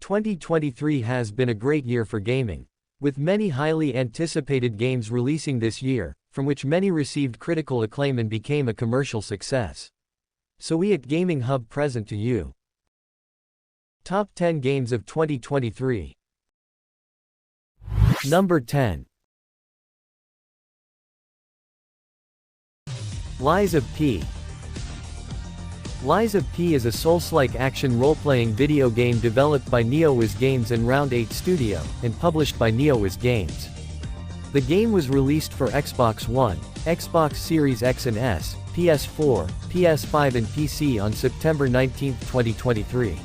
2023 has been a great year for gaming, with many highly anticipated games releasing this year, from which many received critical acclaim and became a commercial success. So we at Gaming Hub present to you Top 10 Games of 2023. Number 10. Lies of P. Lies of P is a Souls-like action role-playing video game developed by NeoWiz Games and Round 8 Studio, and published by NeoWiz Games. The game was released for Xbox One, Xbox Series X and S, PS4, PS5 and PC on September 19, 2023.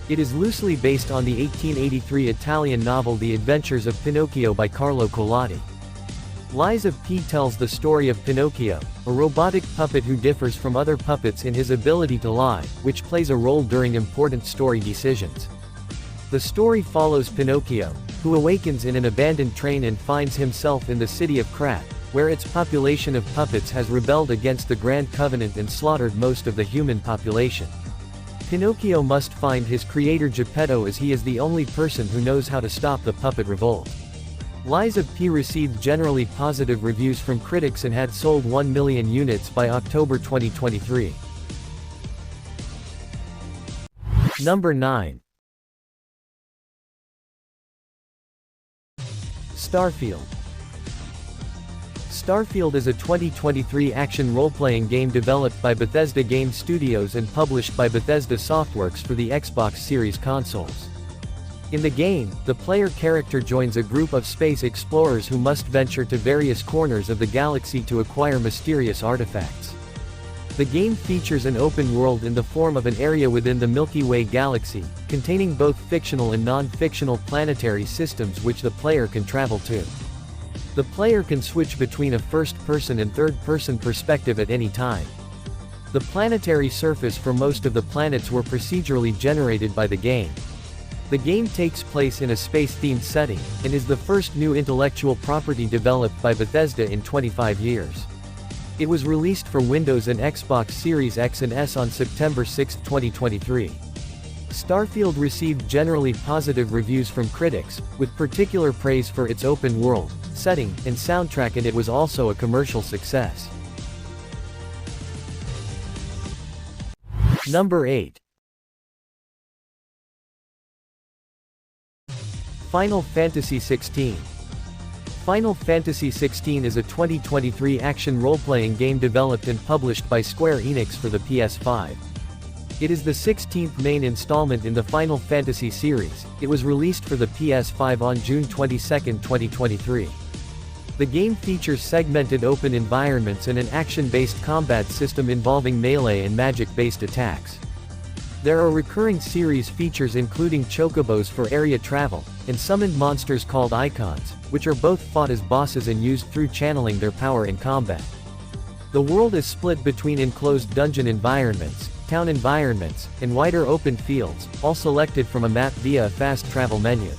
It is loosely based on the 1883 Italian novel The Adventures of Pinocchio by Carlo Collodi. Lies of P tells the story of Pinocchio, a robotic puppet who differs from other puppets in his ability to lie, which plays a role during important story decisions. The story follows Pinocchio, who awakens in an abandoned train and finds himself in the city of Krat, where its population of puppets has rebelled against the Grand Covenant and slaughtered most of the human population. Pinocchio must find his creator Geppetto, as he is the only person who knows how to stop the puppet revolt. Lies of P received generally positive reviews from critics and had sold 1 million units by October 2023. Number 9. Starfield. Starfield is a 2023 action role-playing game developed by Bethesda Game Studios and published by Bethesda Softworks for the Xbox Series consoles. In the game, the player character joins a group of space explorers who must venture to various corners of the galaxy to acquire mysterious artifacts. The game features an open world in the form of an area within the Milky Way galaxy, containing both fictional and non-fictional planetary systems which the player can travel to. The player can switch between a first-person and third-person perspective at any time. The planetary surface for most of the planets were procedurally generated by the game. The game takes place in a space-themed setting, and is the first new intellectual property developed by Bethesda in 25 years. It was released for Windows and Xbox Series X and S on September 6, 2023. Starfield received generally positive reviews from critics, with particular praise for its open world, setting, and soundtrack, and it was also a commercial success. Number 8. Final Fantasy XVI. Final Fantasy XVI is a 2023 action role-playing game developed and published by Square Enix for the PS5. It is the 16th main installment in the Final Fantasy series. It was released for the PS5 on June 22, 2023. The game features segmented open environments and an action-based combat system involving melee and magic-based attacks. There are recurring series features including chocobos for area travel, and summoned monsters called icons, which are both fought as bosses and used through channeling their power in combat. The world is split between enclosed dungeon environments, town environments, and wider open fields, all selected from a map via a fast travel menu.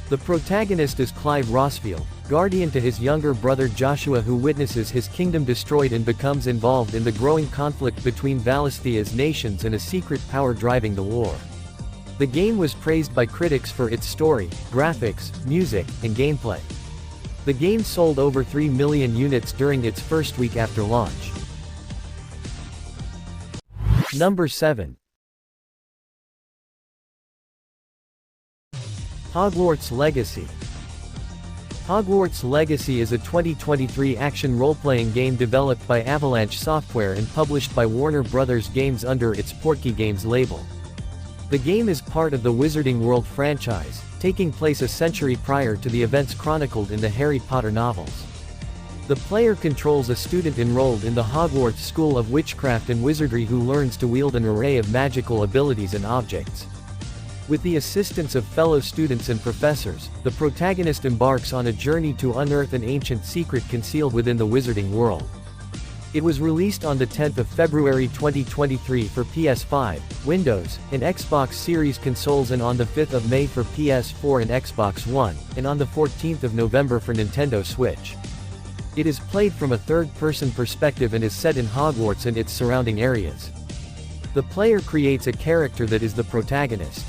The protagonist is Clive Rossfield, guardian to his younger brother Joshua, who witnesses his kingdom destroyed and becomes involved in the growing conflict between Valisthea's nations and a secret power driving the war. The game was praised by critics for its story, graphics, music, and gameplay. The game sold over 3 million units during its first week after launch. Number 7. Hogwarts Legacy. Hogwarts Legacy is a 2023 action role-playing game developed by Avalanche Software and published by Warner Bros. Games under its Portkey Games label. The game is part of the Wizarding World franchise, taking place a century prior to the events chronicled in the Harry Potter novels. The player controls a student enrolled in the Hogwarts School of Witchcraft and Wizardry who learns to wield an array of magical abilities and objects. With the assistance of fellow students and professors, the protagonist embarks on a journey to unearth an ancient secret concealed within the Wizarding World. It was released on the 10th of February 2023 for PS5, Windows, and Xbox Series consoles, and on the 5th of May for PS4 and Xbox One, and on the 14th of November for Nintendo Switch. It is played from a third-person perspective and is set in Hogwarts and its surrounding areas. The player creates a character that is the protagonist.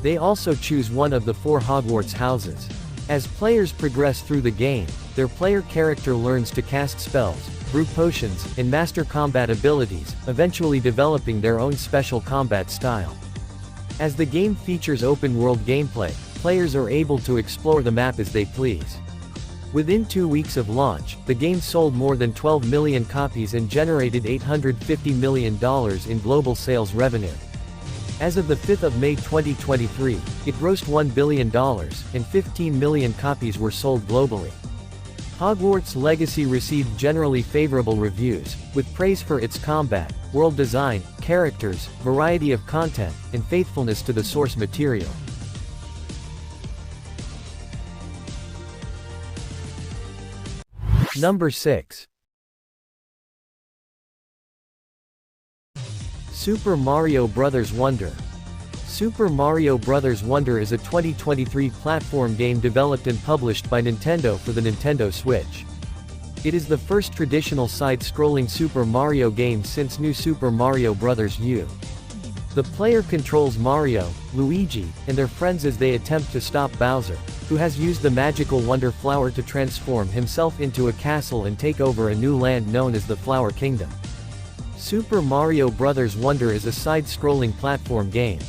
They also choose one of the 4 Hogwarts houses. As players progress through the game, their player character learns to cast spells, brew potions, and master combat abilities, eventually developing their own special combat style. As the game features open-world gameplay, players are able to explore the map as they please. Within 2 weeks of launch, the game sold more than 12 million copies and generated $850 million in global sales revenue. As of the 5th of May 2023, it grossed $1 billion, and 15 million copies were sold globally. Hogwarts Legacy received generally favorable reviews, with praise for its combat, world design, characters, variety of content, and faithfulness to the source material. Number 6. Super Mario Bros. Wonder. Super Mario Bros. Wonder is a 2023 platform game developed and published by Nintendo for the Nintendo Switch. It is the first traditional side-scrolling Super Mario game since New Super Mario Bros. U. The player controls Mario, Luigi, and their friends as they attempt to stop Bowser, who has used the magical Wonder Flower to transform himself into a castle and take over a new land known as the Flower Kingdom. Super Mario Bros. Wonder is a side-scrolling platform game.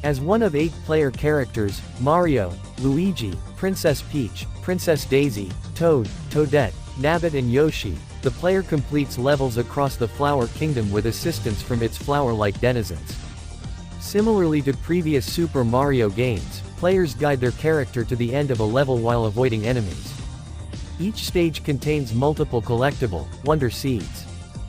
As one of 8 player characters, Mario, Luigi, Princess Peach, Princess Daisy, Toad, Toadette, Nabbit and Yoshi, the player completes levels across the Flower Kingdom with assistance from its flower-like denizens. Similarly to previous Super Mario games, players guide their character to the end of a level while avoiding enemies. Each stage contains multiple collectible, Wonder Seeds.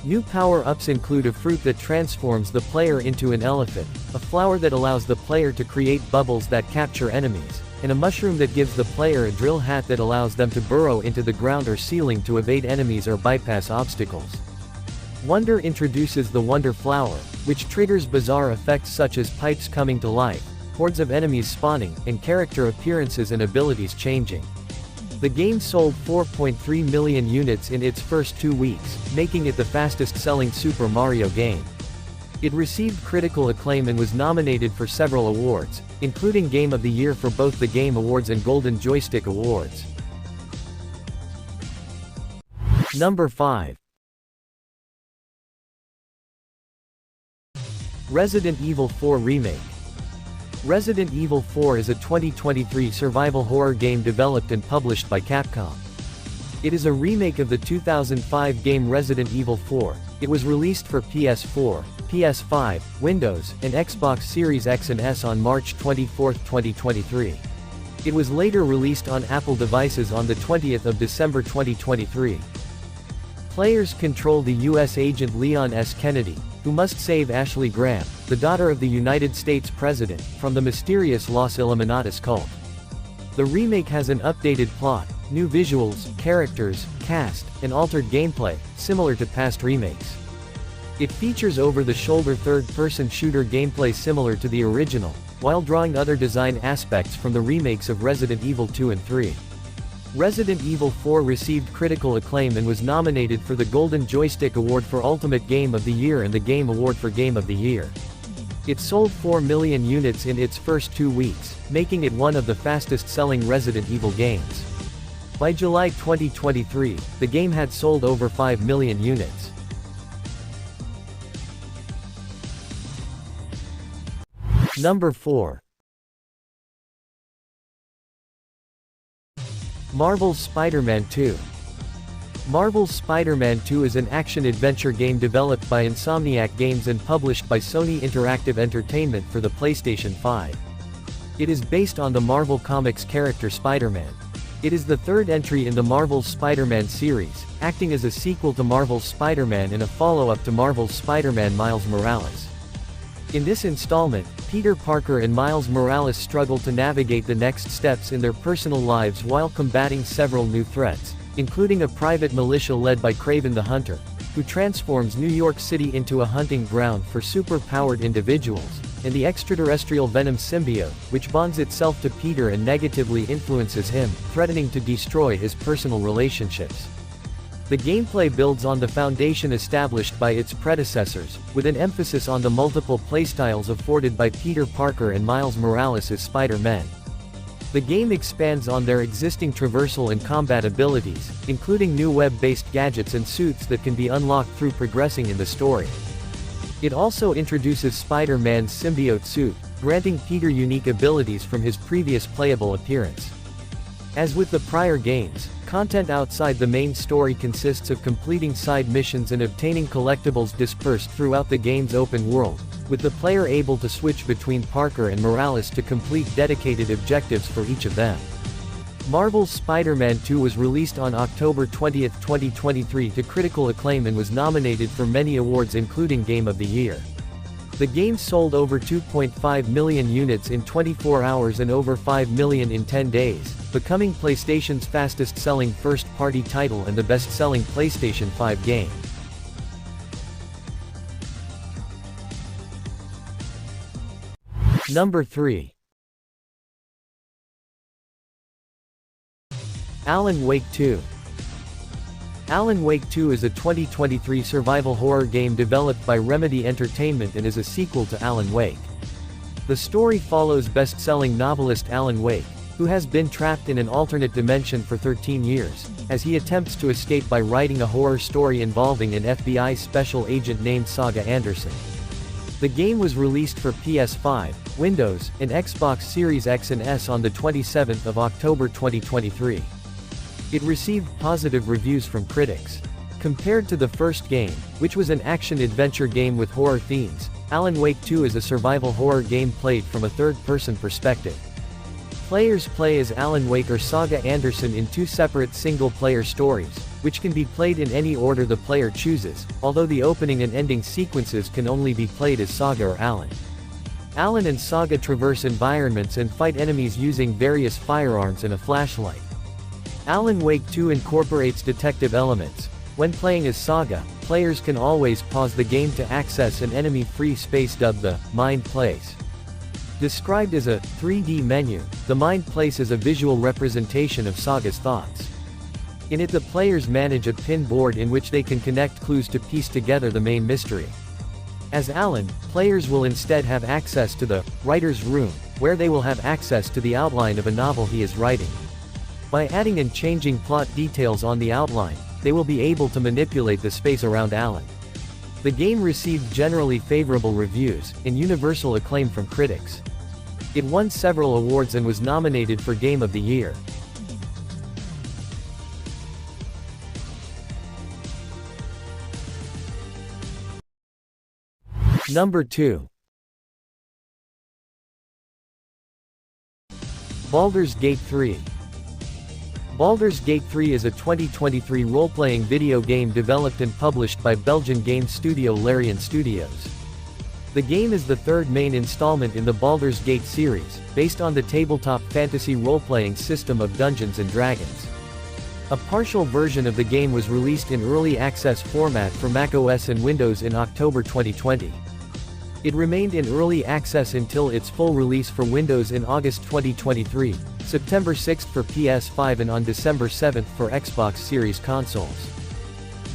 New power-ups include a fruit that transforms the player into an elephant, a flower that allows the player to create bubbles that capture enemies, and a mushroom that gives the player a drill hat that allows them to burrow into the ground or ceiling to evade enemies or bypass obstacles. Wonder introduces the Wonder Flower, which triggers bizarre effects such as pipes coming to life, hordes of enemies spawning, and character appearances and abilities changing. The game sold 4.3 million units in its first 2 weeks, making it the fastest-selling Super Mario game. It received critical acclaim and was nominated for several awards, including Game of the Year for both the Game Awards and Golden Joystick Awards. Number 5. Resident Evil 4 Remake. Resident Evil 4 is a 2023 survival horror game developed and published by Capcom. It is a remake of the 2005 game Resident Evil 4. It was released for PS4, PS5, Windows, and Xbox Series X and S on March 24, 2023. It was later released on Apple devices on the 20th of December 2023. Players control the U.S. agent Leon S. Kennedy, who must save Ashley Graham, the daughter of the United States President, from the mysterious Los Illuminatus cult. The remake has an updated plot, new visuals, characters, cast, and altered gameplay, similar to past remakes. It features over-the-shoulder third-person shooter gameplay similar to the original, while drawing other design aspects from the remakes of Resident Evil 2 and 3. Resident Evil 4 received critical acclaim and was nominated for the Golden Joystick Award for Ultimate Game of the Year and the Game Award for Game of the Year. It sold 4 million units in its first 2 weeks, making it one of the fastest-selling Resident Evil games. By July 2023, the game had sold over 5 million units. Number 4. Marvel's Spider-Man 2. Marvel's Spider-Man 2 is an action-adventure game developed by Insomniac Games and published by Sony Interactive Entertainment for the PlayStation 5. It is based on the Marvel Comics character Spider-Man. It is the third entry in the Marvel's Spider-Man series, acting as a sequel to Marvel's Spider-Man and a follow-up to Marvel's Spider-Man Miles Morales. In this installment, Peter Parker and Miles Morales struggle to navigate the next steps in their personal lives while combating several new threats, including a private militia led by Kraven the Hunter, who transforms New York City into a hunting ground for super-powered individuals, and the extraterrestrial Venom symbiote, which bonds itself to Peter and negatively influences him, threatening to destroy his personal relationships. The gameplay builds on the foundation established by its predecessors, with an emphasis on the multiple playstyles afforded by Peter Parker and Miles Morales as Spider-Man. The game expands on their existing traversal and combat abilities, including new web-based gadgets and suits that can be unlocked through progressing in the story. It also introduces Spider-Man's symbiote suit, granting Peter unique abilities from his previous playable appearance. As with the prior games, content outside the main story consists of completing side missions and obtaining collectibles dispersed throughout the game's open world, with the player able to switch between Parker and Morales to complete dedicated objectives for each of them. Marvel's Spider-Man 2 was released on October 20, 2023 to critical acclaim and was nominated for many awards including Game of the Year. The game sold over 2.5 million units in 24 hours and over 5 million in 10 days, becoming PlayStation's fastest-selling first-party title and the best-selling PlayStation 5 game. Number 3. Alan Wake 2. Alan Wake 2 is a 2023 survival horror game developed by Remedy Entertainment and is a sequel to Alan Wake. The story follows best-selling novelist Alan Wake, who has been trapped in an alternate dimension for 13 years, as he attempts to escape by writing a horror story involving an FBI special agent named Saga Anderson. The game was released for PS5, Windows, and Xbox Series X and S on the 27th of October 2023. It received positive reviews from critics. Compared to the first game, which was an action-adventure game with horror themes, Alan Wake 2 is a survival horror game played from a third-person perspective. Players play as Alan Wake or Saga Anderson in two separate single-player stories, which can be played in any order the player chooses, although the opening and ending sequences can only be played as Saga or Alan. Alan and Saga traverse environments and fight enemies using various firearms and a flashlight. Alan Wake 2 incorporates detective elements. When playing as Saga, players can always pause the game to access an enemy-free space dubbed the Mind Place. Described as a 3D menu, the Mind Place is a visual representation of Saga's thoughts. In it the players manage a pin board in which they can connect clues to piece together the main mystery. As Alan, players will instead have access to the writer's room, where they will have access to the outline of a novel he is writing. By adding and changing plot details on the outline, they will be able to manipulate the space around Alan. The game received generally favorable reviews, and universal acclaim from critics. It won several awards and was nominated for Game of the Year. Number 2. Baldur's Gate 3. Baldur's Gate 3 is a 2023 role-playing video game developed and published by Belgian game studio Larian Studios. The game is the third main installment in the Baldur's Gate series, based on the tabletop fantasy role-playing system of Dungeons & Dragons. A partial version of the game was released in early access format for macOS and Windows in October 2020. It remained in early access until its full release for Windows in August 2023, September 6 for PS5 and on December 7 for Xbox Series consoles.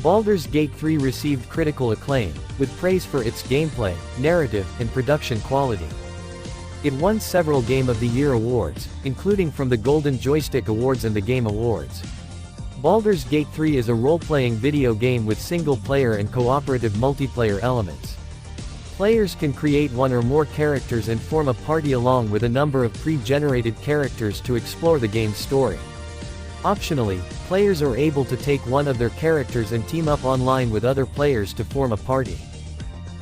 Baldur's Gate 3 received critical acclaim, with praise for its gameplay, narrative, and production quality. It won several Game of the Year awards, including from the Golden Joystick Awards and the Game Awards. Baldur's Gate 3 is a role-playing video game with single-player and cooperative multiplayer elements. Players can create one or more characters and form a party along with a number of pre-generated characters to explore the game's story. Optionally, players are able to take one of their characters and team up online with other players to form a party.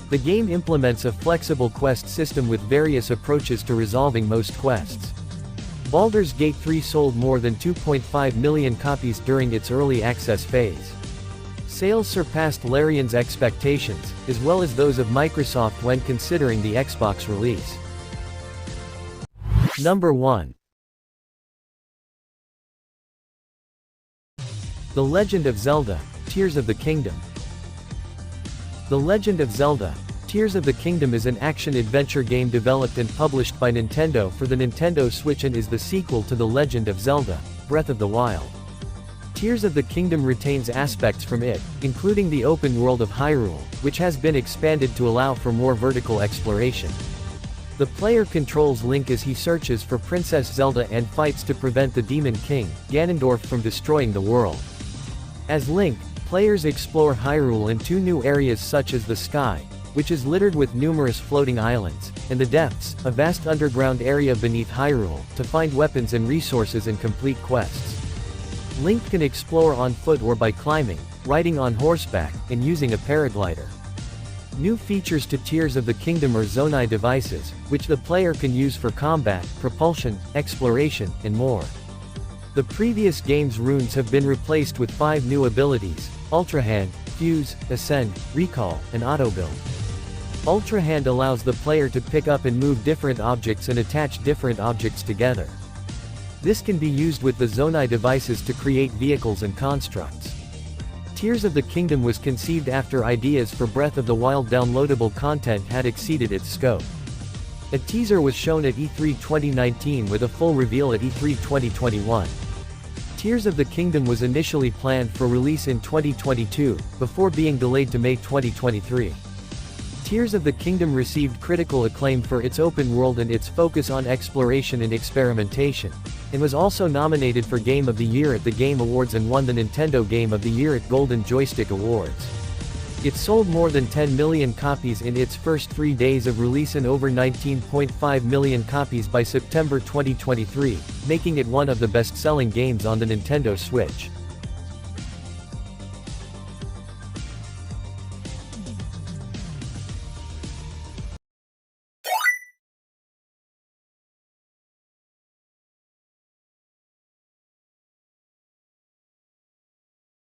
The game implements a flexible quest system with various approaches to resolving most quests. Baldur's Gate 3 sold more than 2.5 million copies during its early access phase. Sales surpassed Larian's expectations, as well as those of Microsoft when considering the Xbox release. Number 1. The Legend of Zelda: Tears of the Kingdom. The Legend of Zelda: Tears of the Kingdom is an action-adventure game developed and published by Nintendo for the Nintendo Switch and is the sequel to The Legend of Zelda: Breath of the Wild. Tears of the Kingdom retains aspects from it, including the open world of Hyrule, which has been expanded to allow for more vertical exploration. The player controls Link as he searches for Princess Zelda and fights to prevent the Demon King, Ganondorf, from destroying the world. As Link, players explore Hyrule in two new areas such as the Sky, which is littered with numerous floating islands, and the Depths, a vast underground area beneath Hyrule, to find weapons and resources and complete quests. Link can explore on foot or by climbing, riding on horseback, and using a paraglider. New features to Tears of the Kingdom are Zonai devices, which the player can use for combat, propulsion, exploration, and more. The previous game's runes have been replaced with 5 new abilities: Ultra Hand, Fuse, Ascend, Recall, and Auto Build. Ultra Hand allows the player to pick up and move different objects and attach different objects together. This can be used with the Zonai devices to create vehicles and constructs. Tears of the Kingdom was conceived after ideas for Breath of the Wild downloadable content had exceeded its scope. A teaser was shown at E3 2019 with a full reveal at E3 2021. Tears of the Kingdom was initially planned for release in 2022, before being delayed to May 2023. Tears of the Kingdom received critical acclaim for its open world and its focus on exploration and experimentation, and was also nominated for Game of the Year at the Game Awards and won the Nintendo Game of the Year at Golden Joystick Awards. It sold more than 10 million copies in its first 3 days of release and over 19.5 million copies by September 2023, making it one of the best-selling games on the Nintendo Switch.